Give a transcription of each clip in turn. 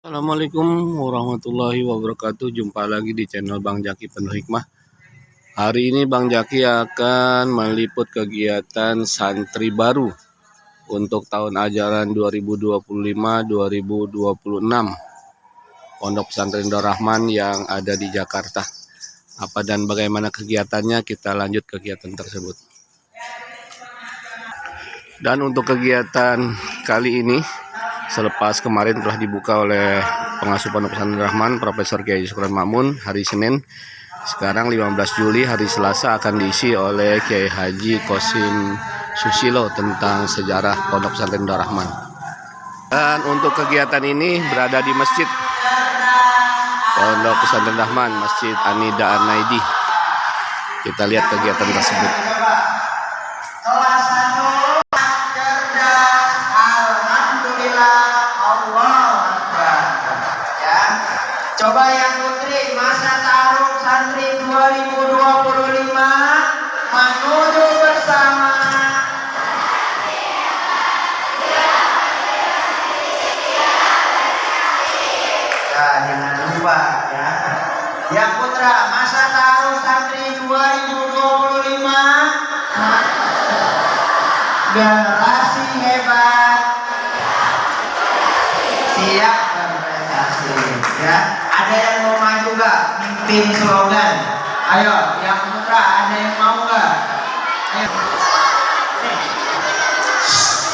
Assalamualaikum warahmatullahi wabarakatuh. Jumpa lagi di channel Bang Jaki Penuh Hikmah. Hari ini Bang Jaki akan meliput kegiatan santri baru untuk tahun ajaran 2025-2026 Pondok Pesantren Darul Rahman yang ada di Jakarta. Apa dan bagaimana kegiatannya, kita lanjut kegiatan tersebut. Dan untuk kegiatan kali ini, selepas kemarin telah dibuka oleh pengasuh Pondok Pesantren Darul Rahman Profesor Kiai Syukron Ma'mun hari Senin, sekarang 15 Juli hari Selasa akan diisi oleh Kiai Haji Qasim Susilo tentang sejarah Pondok Pesantren Darul Rahman. Dan untuk kegiatan ini berada di Masjid Pondok Pesantren Darul Rahman, Masjid Anida An-Naidi. Kita lihat kegiatan tersebut. Coba yang putri, masa taruh santri 2025 menuju bersama. Ya, jangan lupa ya. Yang putra, masa taruh santri 2025 generasi hebat siap berprestasi ya. Ada yang mau maju gak? Mimpin slogan. Ayo, yang putra ada yang mau gak? Ayo.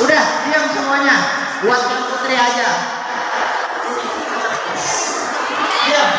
Udah, diam semuanya. Buat yang putri aja. Diam.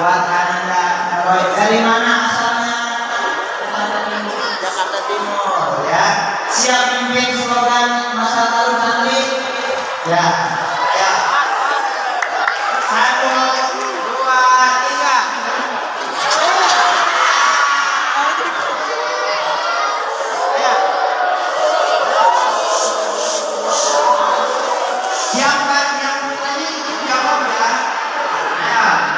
Buat Anda, dari mana asalnya? Jakarta Timur ya. Siap mimpin slogan masa lalu santri? Ya. Ya. 1, 2, 3. Ya. Siapkan yang tadi jawab ya. Ya.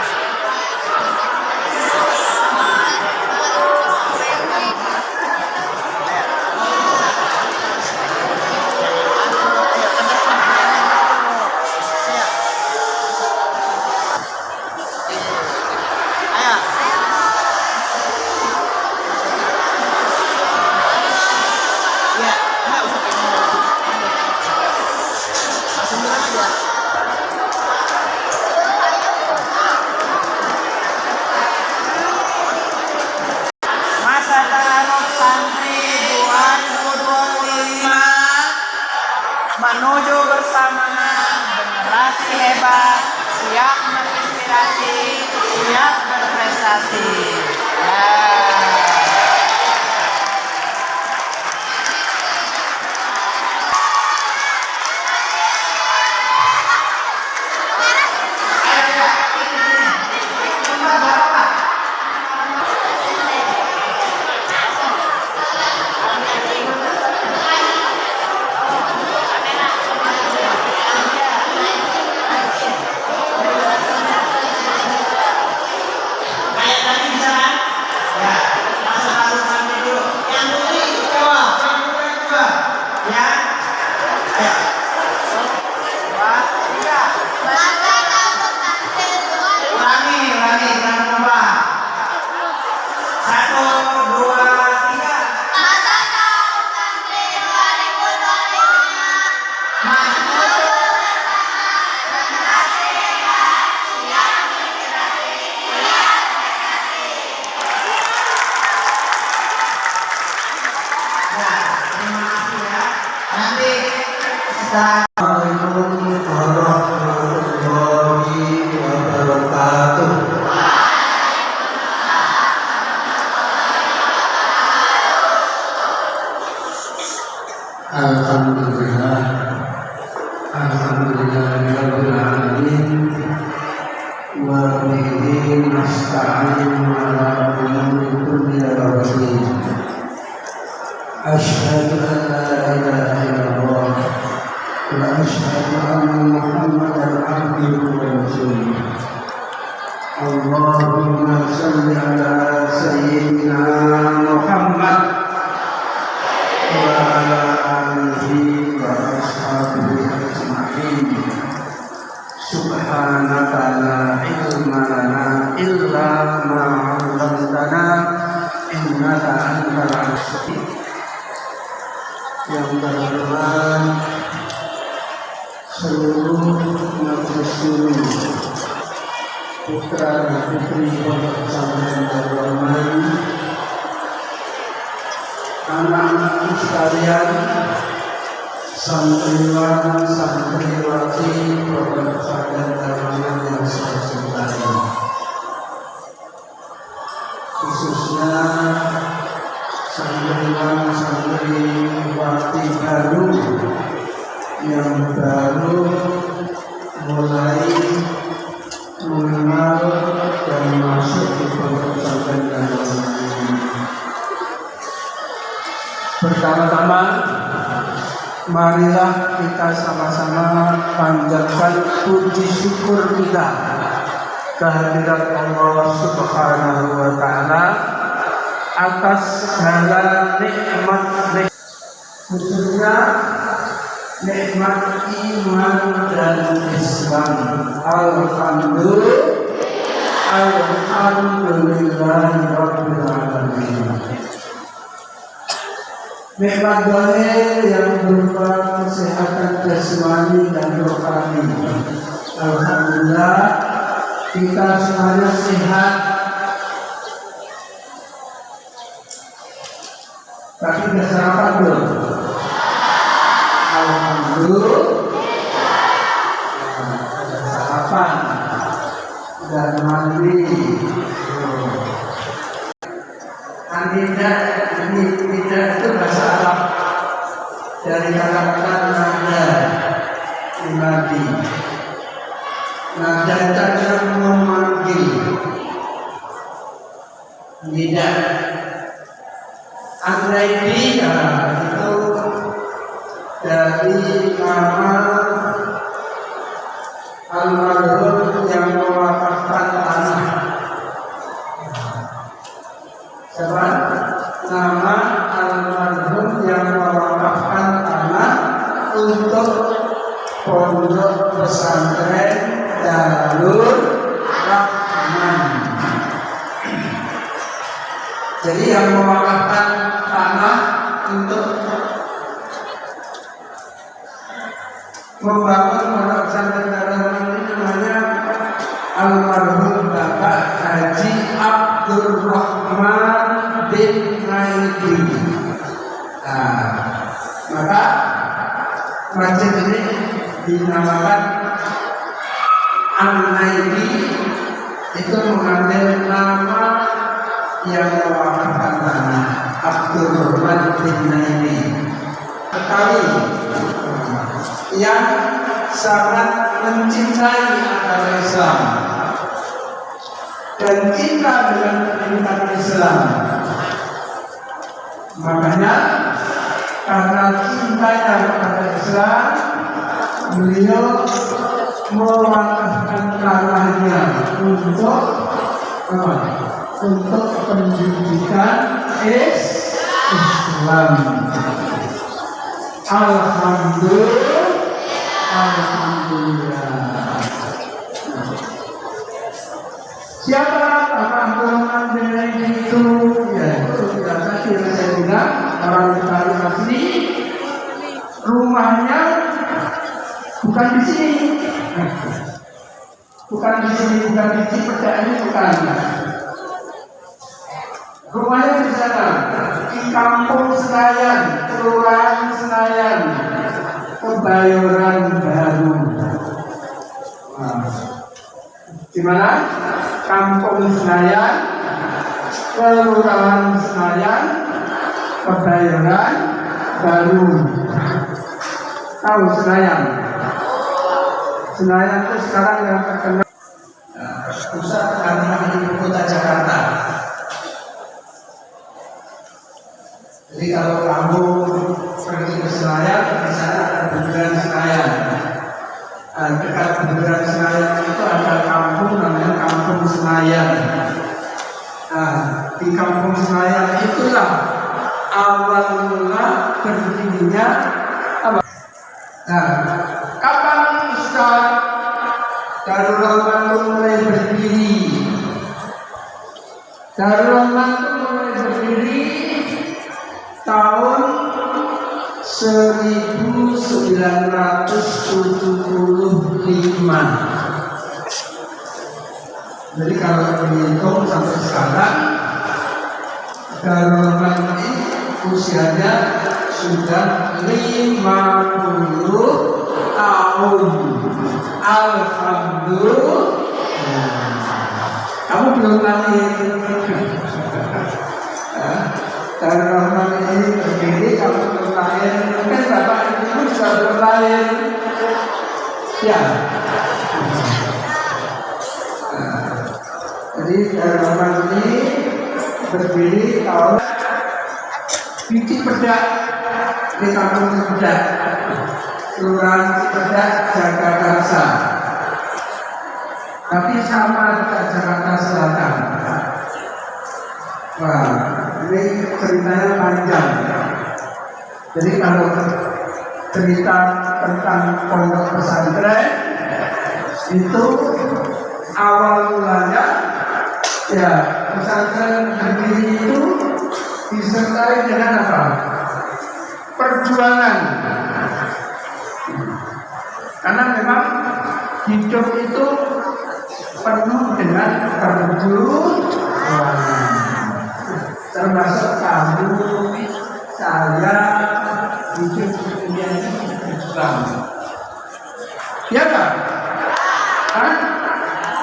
Satu, dua, tiga. Ya, terima kasih ya. Nanti setelah Assalamualaikum warahmatullahi wabarakatuh. Alhamdulillah, alhamdulillahirabbil alamin, wa bihi nasta'in ala umuri dunya wa din. Asyhadu an la ilaha illallah wa asyhadu anna Muhammadan abduhu wa rasuluh. Allahumma shalli ala sayyidina Muhammad wa ala alihi wa ashabihi ajma'in. Subhanaka la ilma lana illa ma 'allamtana innaka antal hakim. Yang berkenan seluruh majelis putra dan putri Pondok Pesantren Darul Rahman, anak-anakku sekalian, santriwan, santriwati Pondok Pesantren Darul Rahman yang saya cintai, khususnya santriwan, santriwati baru yang baru mulai mengenal dan masuk di Pondok Pesantren Darul Rahman ini. Pertama-tama, marilah kita sama-sama panjatkan puji syukur kita kehadirat Allah Subhanahu wa Ta'ala atas segala nikmat, khususnya nikmat iman dan Islam. Alhamdulillahirabbil alamin. Nikmat zahir yang berupa kesehatan jasmani dan rohani. Alhamdulillah, kita semuanya sehat. Tapi sudah sarapan belum? Alhamdulillah, sudah sarapan dan mandi. Tidak itu bahasa Arab dari kata-kata nada imadi. Nada itu memanggil. Tidak. Al-Naidi itu dari nama almarhum yang mewakafkan tanah. Sebab nama almarhum yang mewakafkan tanah untuk Pondok Pesantren Darul Rahman. Jadi yang mewakafkan tanah untuk membangun Pondok Pesantren Darul Rahman ini namanya almarhum Bapak Haji Abdul Rahman bin Naidi. Nah, maka masjid ini dinamakan An-Naidi, itu mengambil nama yang mewakafkan tanah, Abdul Rahman bin Naidi. Tetapi yang sangat mencintai agama Islam dan cinta dengan pendidikan Islam. Makanya karena cintanya kepada Islam, beliau mewakafkan tanahnya untuk apa? Untuk pendidikan Islam. Alhamdulillah. Siapa Abdul Rahman bin Naidi itu? orang Betawi asli, rumahnya bukan di sini, bukan di Cipedak ini, bukan. Rumahnya di sana, di Kampung Senayan, Kelurahan Senayan, Kebayoran Baru. Di mana? Kampung Senayan, Kelurahan Senayan, Kebayoran Baru. Tahu Senayan? Senayan itu sekarang yang terkenal pusat keagamaan ibu kota Jakarta. Jadi kalau kamu pergi ke Senayan, di sana ada Bundaran Senayan. Dekat Bundaran Senayan itu ada kampung namanya Kampung Senayan. Di Kampung Senayan itulah awal mula berdirinya apa? Kapan Ustaz Darul Rahman mulai berdiri? Darul Rahman mulai berdiri tahun 1975. Jadi kalau dihitung sampai sekarang, Darul Rahman ini usianya sudah 50 tahun. Alhamdulillah. Kamu belum lahir. Darul Rahman ini berdiri, kamu belum lahir. Mungkin bapak ibu juga belum lahir. Ya. Jadi Darul Rahman ini berdiri tahun di Cipedak, di Kampung Cipedak, Kelurahan Cipedak, Jakarta. Tapi sama dengan Jakarta Selatan. Wah, ini ceritanya panjang. Jadi kalau cerita tentang pondok pesantren itu awal mulanya ya pesantren berdiri itu disertai dengan apa? Perjuangan. Karena memang hidup itu penuh dengan perjuangan. Termasuk kamu, saya, hidup di dunia ini berjuang. Ya kan?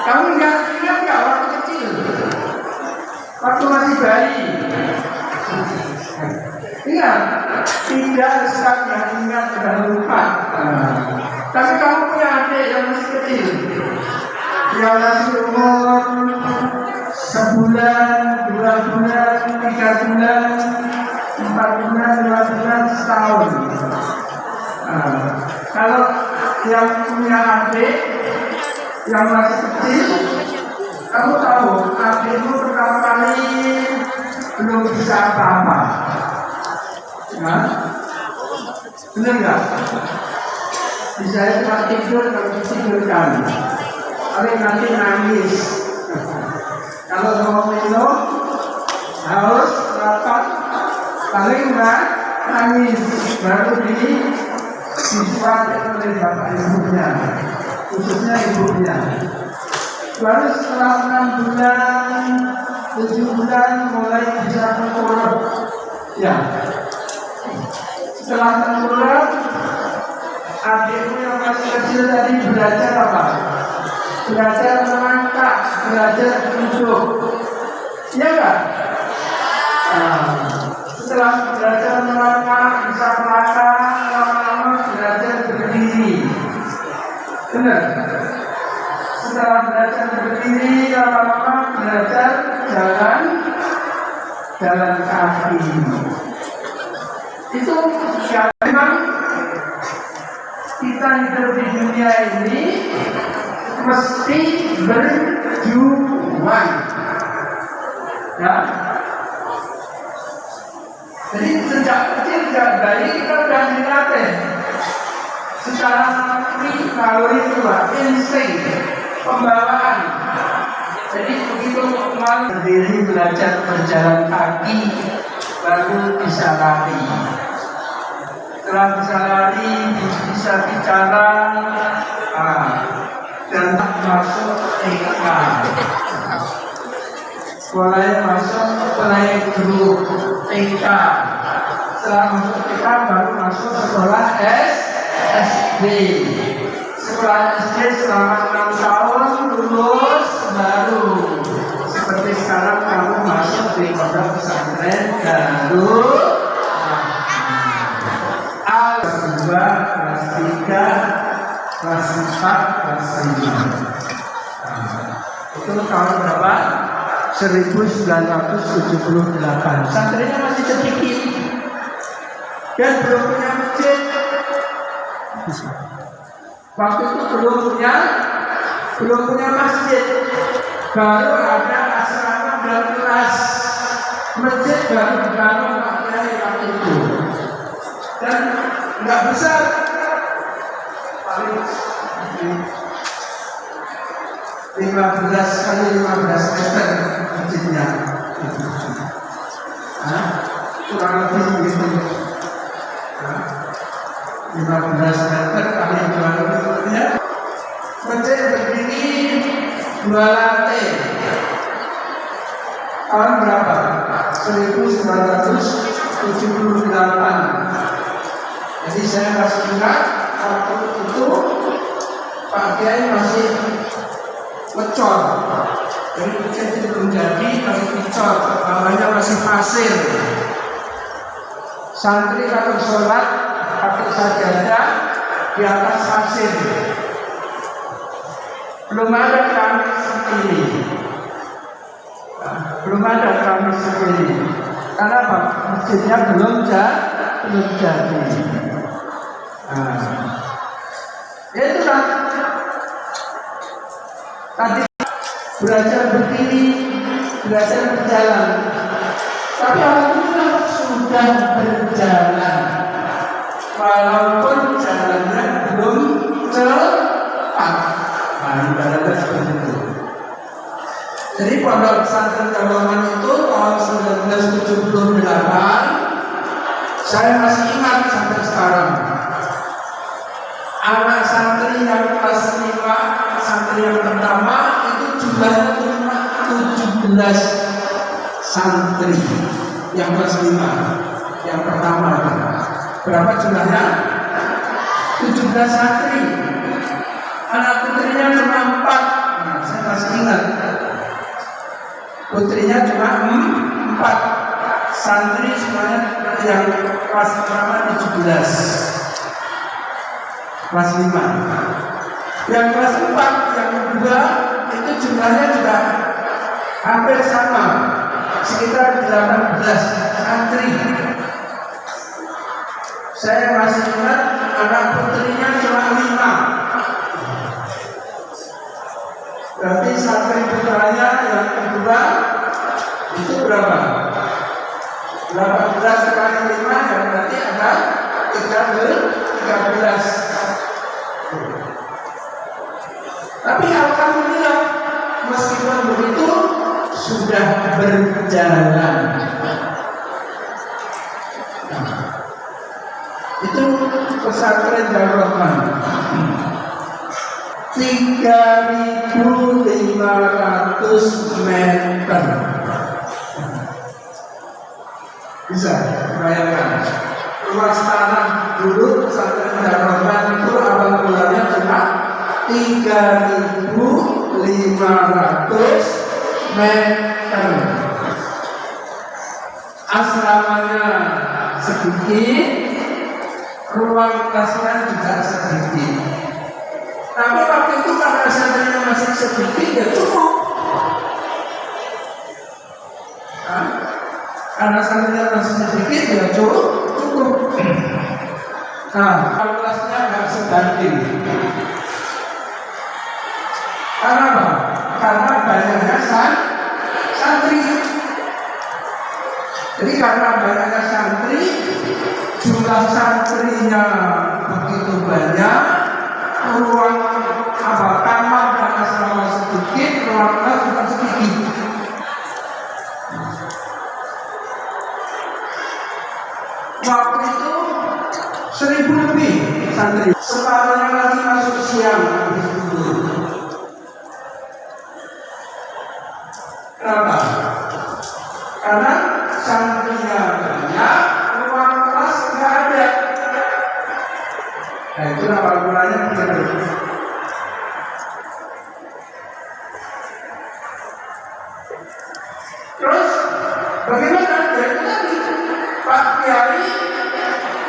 Kamu ingat nggak waktu kecil? Waktu masih bayi. Ingat? Tidak Ustaz yang ingat dan lupa. Tapi kamu punya adik yang masih kecil, yang masih umur sebulan, 2 bulan, 3 bulan, 4 bulan, 5 bulan, setahun. Kalau yang punya adik yang masih kecil, kamu tahu adikmu pertama kali belum bisa apa-apa. Benar nggak? Bisa cuma tidur kalau ditidurkan, paling nanti nangis. Kalau mau minum, haus, lapar, paling nangis. Baru disuapin oleh bapak ibunya, khususnya ibunya. Baru setelah 6 bulan, 7 bulan mulai bisa tengkurap. Ya. Setelah tengkurap, adikmu yang masih kecil tadi belajar apa? Belajar melangkah, belajar duduk. Iya enggak? Setelah belajar melangkah, bisa melangkah, lama-lama belajar berdiri. Benar? Setelah belajar berdiri, lama-lama belajar jalan kaki. Itu yang memang kita hidup di dunia ini mesti berjuang. Ya. Jadi sejak kecil, sejak bayi kita sudah dilatih secara naluri tua, insting, pembawaan. Jadi begitu kemarin berdiri belajar berjalan kaki, baru bisa lari. Setelah bisa lari, bisa bicara, dan masuk TK. Mulai masuk mulai grup TK. Setelah masuk TK baru masuk sekolah SD. Sekolah SD selama 6 tahun lulus baru. Seperti sekarang kamu masuk di pondok pesantren Darul Al-2, kelas 3, kelas 4, kelas 5. Itu tahun berapa? 1978. Santrinya masih sedikit dan belum punya masjid. Waktu itu belum punya masjid. Baru ada asrama dan kelas. Masjid baru dibangun waktu itu. Dan nggak besar, paling 15 kali 15 meter masjidnya. Kurang lebih begitu. 15 meter kali 2 meter. Masjid berdiri 2 lantai. Tahun berapa? 1978. Jadi saya masih ingat waktu itu Pak Kiai masih ngecor. Jadi masjid itu belum jadi, masih ngecor. Bawahnya masih pasir. Santri kalau sholat pakai sajadah di atas pasir. Belum ada keramik seperti ini. Belum ada keramik seperti ini. Karena apa? Masjidnya belum jadi. Ya itulah. Tadi belajar berdiri, belajar berjalan. Tapi alhamdulillah sudah berjalan. Walaupun jalannya belum cepat. Ibaratnya seperti itu. Jadi pondok pesantren Darul itu tahun 1978, saya masih ingat sampai sekarang. Anak santri yang kelas 5, santri yang pertama itu jumlahnya cuma 17 santri yang kelas 5, yang pertama. Berapa jumlahnya? 17 santri. Anak putrinya cuma 4. Nah, saya masih ingat. Putrinya cuma 4. Santri semuanya yang kelas pertama 17. Kelas 5. Yang kelas 4, yang kedua itu jumlahnya juga hampir sama. Sekitar 18 santri. Saya masih ingat anak putrinya cuma 5. Berarti santri putranya yang kedua itu berapa? 18 kali 5 yang berarti ada 13. Tapi alhamdulillah meskipun begitu sudah berjalan. Itu pesantren Darul Rahman. 3.500 meter. Bisa bayangkan luas tanah dulu pesantren Darul Rahman itu awal mulanya cuma 3.500 meter. Asramanya sedikit, ruang kelasnya juga sedikit. Tapi waktu itu karena santrinya masih sedikit ya cukup. Karena santrinya masih sedikit ya cukup. Nah, kelasnya nggak sebanding. Karena apa? Karena banyaknya santri. Jadi karena banyaknya santri, jumlah santrinya begitu banyak, ruang kamar dan asrama sedikit, ruang kelas juga sedikit. waktu itu 1000 lebih santri. Separuhnya lagi masuk siang habis itu. Kenapa? Karena santrinya banyak, ruang kelas nggak ada. Nah itu awal mulanya begitu. Terus bagaimana? Jadi Pak Kiai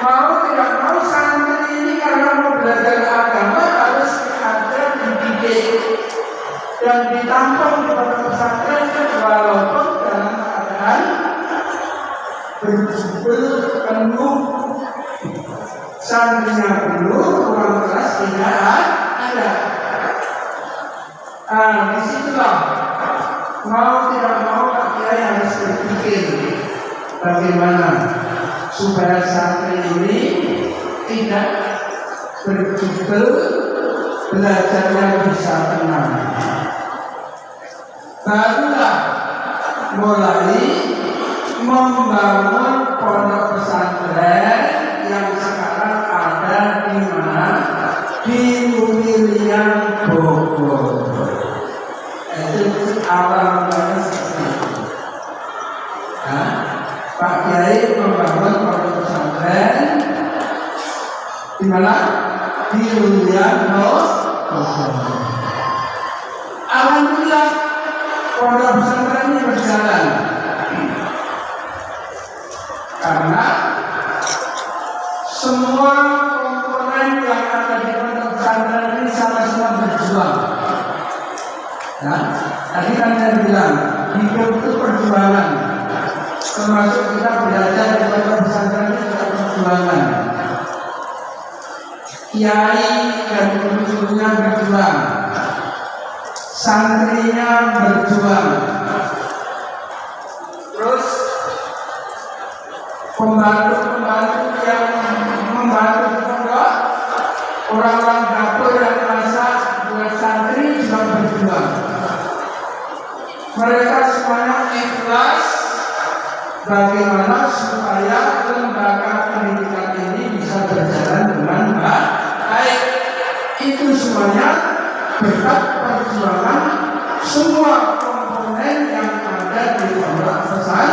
mau tidak mau santri ini karena mau belajar agama harus ada dididik dan ditampung di pondok pesantren walaupun dalam keadaan berjubel penuh, santrinya penuh, ruang kelas tidak ada. Disitulah mau tidak mau Pak Kiai harus berpikir bagaimana supaya santri ini tidak berjubel, belajarnya bisa tenang. Barulah mulai membangun pondok pesantren yang sekarang ada di mana? Di Pemilihan Bogor. Itu awal mulanya seperti itu. Nah, Pak Kiai membangun pondok pesantren di mana? Di Pemilihan Bogor. Alhamdulillah pondok pesantren ini berjalan karena semua komponen yang ada di pondok pesantren ini sama-sama berjuang. Ya, tadi kan saya bilang hidup itu perjuangan, termasuk kita belajar di pondok pesantren ini juga perjuangan. Kiai dan guru-gurunya berjuang, santrinya berjuang, terus pembantu-pembantu yang membantu pondok, orang-orang dapur yang masak buat santri juga berjuang. Mereka semuanya ikhlas bagaimana supaya lembaga pendidikan ini bisa berjalan dengan baik. Itu semuanya berkat perjuangan semua komponen yang ada di pondok pesantren,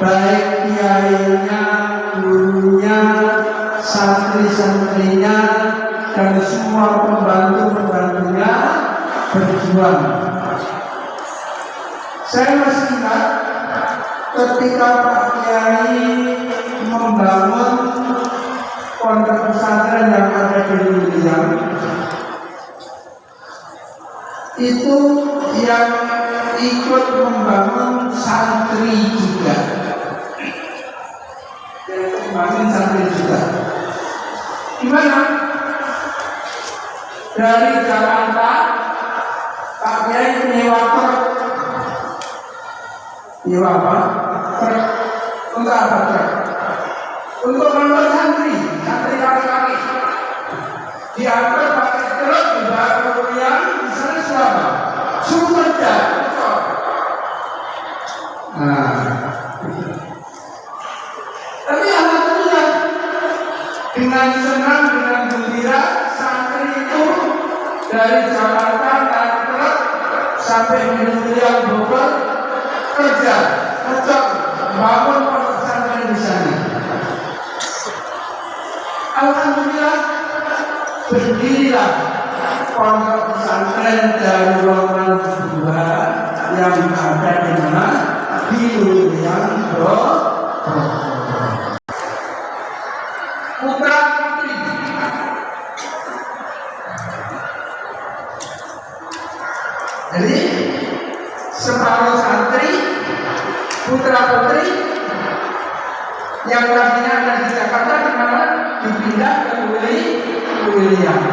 baik kiainya, gurunya, santri-santrinya, dan semua pembantu-pembantunya berjuang. Saya masih ingat ketika Pak Kiai membangun pondok pesantren yang ada di Luriang, itu yang ikut membangun santri juga. Membangun santri juga. Gimana? Dari Jakarta, Pak Kiai menyewa truk. Nyewa apa? Truk. Untuk apa truk? Untuk membawa santri kaki-kaki. Diantar pakai truk, dibawa ke Luriang, di sana siapa? Sumberda. Nah, tapi alhamdulillah dengan senang, dengan gembira, santri itu dari Jakarta naik truk sampai di Luriang Bogor kerja, bangun pondok pesantren di sana. Alhamdulillah berdirilah pondok pesantren Darul Dua yang ada di mana? Di Luriang Bogor. Putra putri. Jadi separuh santri, putra putri yang tadinya ada di Jakarta di mana dipindah ke Luriang.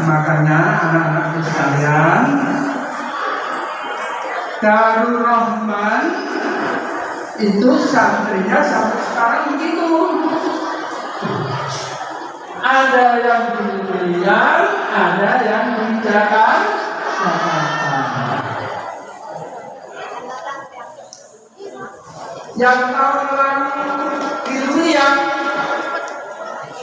Makanya anak-anakku sekalian, Darul Rahman itu santrinya sampai sekarang begitu. Ada yang di Luriang, ada yang di Jakarta. yang tahun lalu ilmiah,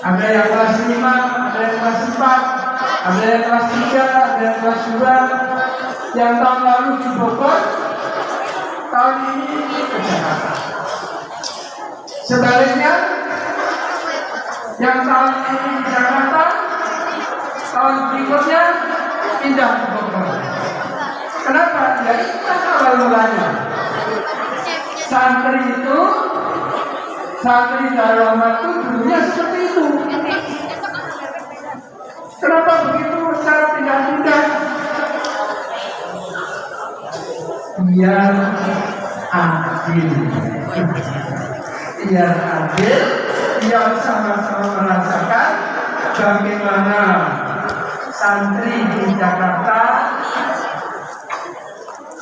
ada yang kelas 5, ada yang kelas 4, ada yang kelas 3, ada yang kelas 2, yang tahun lalu di Bogor, tahun ini ke Jakarta. Sebaliknya, yang tahun ini di Jakarta, tahun berikutnya pindah ke Bogor. Kenapa? Ya itu kan awal mulanya. Santri Darahmat itu dulunya seperti itu. Kenapa begitu secara pindah-pindah? Biar adil, biar sama-sama merasakan bagaimana santri di Jakarta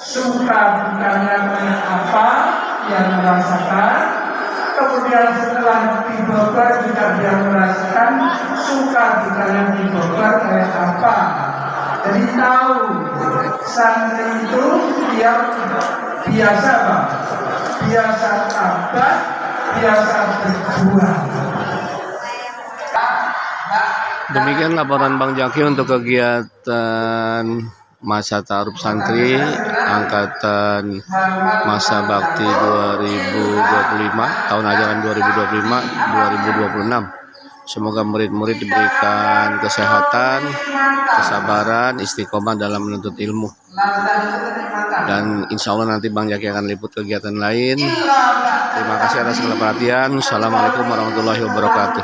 suka dukanya kayak apa yang merasakan, kemudian setelah di Bogor juga dia merasakan suka dukanya di Bogor kayak apa. Jadi tahu santri itu dia biasa apa? Biasa tabah, biasa berjuang. Demikian laporan Bang Jaki untuk kegiatan masa taaruf santri angkatan masa bakti 2025 tahun ajaran 2025-2026. Semoga murid-murid diberikan kesehatan, kesabaran, istiqomah dalam menuntut ilmu. Dan insya Allah nanti Bang Jaki akan liput kegiatan lain. Terima kasih atas segala perhatian. Assalamualaikum warahmatullahi wabarakatuh.